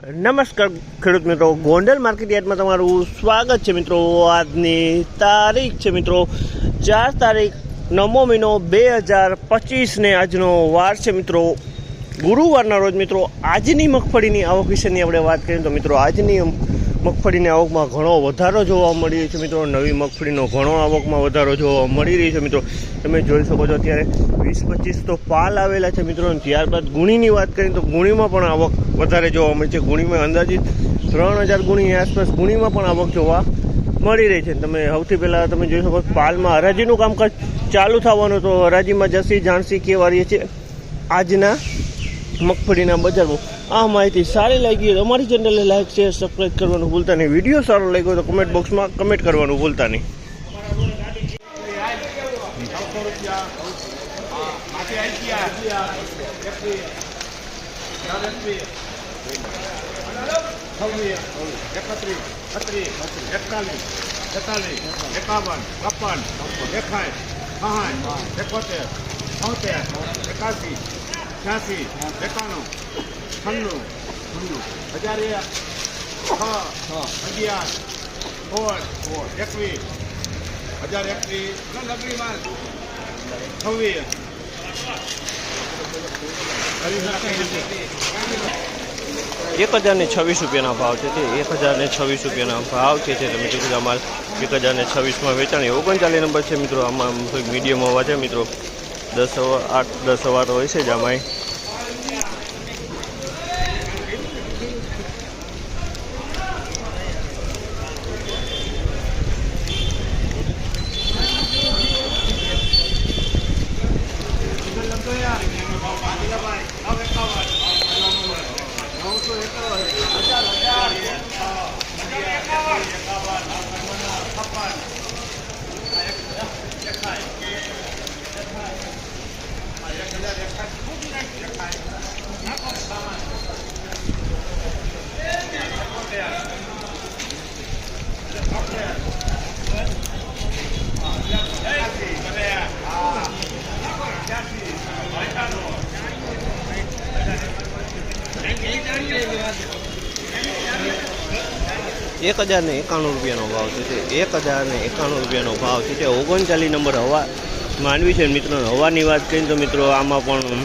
નમસ્કાર ખેડૂત મિત્રો, ગોંડલ માર્કેટ યાર્ડમાં તમારું સ્વાગત છે મિત્રો। આજની તારીખ છે મિત્રો 4 તારીખ 9મો મહિનો 2025 ને આજનો વાર છે મિત્રો ગુરુવારના રોજ। મિત્રો આજની મગફળીની આવક વિશેની આપણે વાત કરીએ તો મિત્રો આજની મગફળીની આવકમાં ઘણો વધારો જોવા મળી રહ્યો છે મિત્રો। નવી મગફળીનો ઘણો આવકમાં વધારો જોવા મળી રહ્યો છે મિત્રો। તમે જોઈ શકો છો અત્યારે 20-25 તો પાલ આવેલા છે મિત્રો। ત્યારબાદ ગુણીની વાત કરીએ તો ગુણીમાં પણ આવક વધારે જોવા મળી છે। ગુણીમાં અંદાજિત 3000 ગુણીની આસપાસ ગુણીમાં પણ આવક જોવા મળી રહી છે। તમે સૌથી પહેલાં તમે જોઈ શકો પાલમાં હરાજીનું કામકાજ ચાલુ થવાનું, તો હરાજીમાં જસી જાણસી કેવા રહીએ છે આજના મગફળીના બજારમાં। આ માહિતી સારી લાગી તો અમારી ચેનલને લાઈક શેર સબસ્ક્રાઈબ કરવાનું ભૂલતા નહીં। વિડીયો સારો લાગ્યો તો કમેન્ટ બોક્સમાં કમેન્ટ કરવાનું ભૂલતા નહીં। છ્યાસી 91 96 1000 11 21 1026 રૂપિયાના ભાવ છે તે 1026 રૂપિયાના ભાવ છે તે તમે જોઈ શકો માલ 1026માં વેચાણી 39 નંબર છે મિત્રો। આમાં મીડિયમ હોવા છે મિત્રો, 10 સવા તો હોય છે જ આમાં। ₹1091 રૂપિયાનો ભાવ છે તે 1091 રૂપિયાનો ભાવ છે તે 39 નંબર હવા માંડવી છે મિત્રો। હવાની વાત કરીએ તો મિત્રો આમાં પણ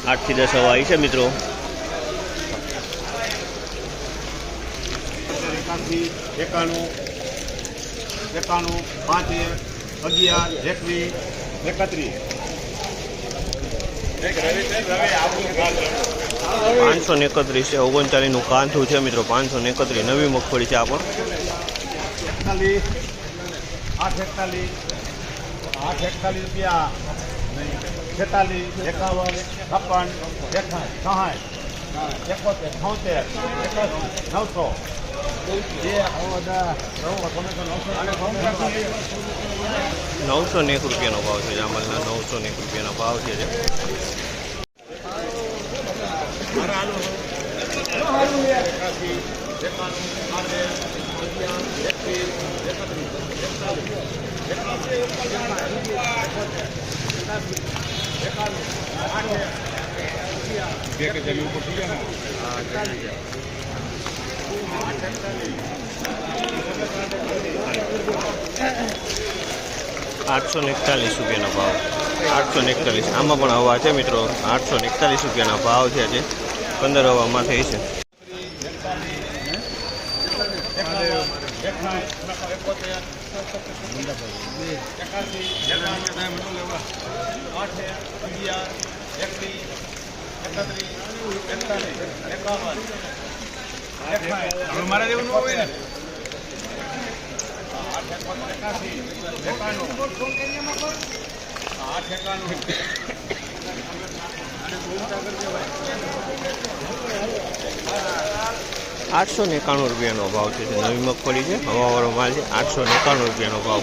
8 થી 10 હવા આવી છે મિત્રો। 91 5 11 21 531 છે, 39નું કાંથું છે મિત્રો। 531 નવી મગફળી છે આ પણ। 841 રૂપિયા 46 51 56 60 901 રૂપિયાનો ભાવ છે જામલના। 901 રૂપિયાનો ભાવ છે। ₹841 રૂપિયાનો ભાવ, 841 આમાં પણ હવા છે મિત્રો। 841 રૂપિયાના ભાવ છે આજે 15 હવામાં થઈ છે। મારા જેવું ન હોય ને। 891 રૂપિયાનો ભાવ છે। નવી મગફળી છે, હવાવાળો માલ છે। 891 રૂપિયાનો ભાવ।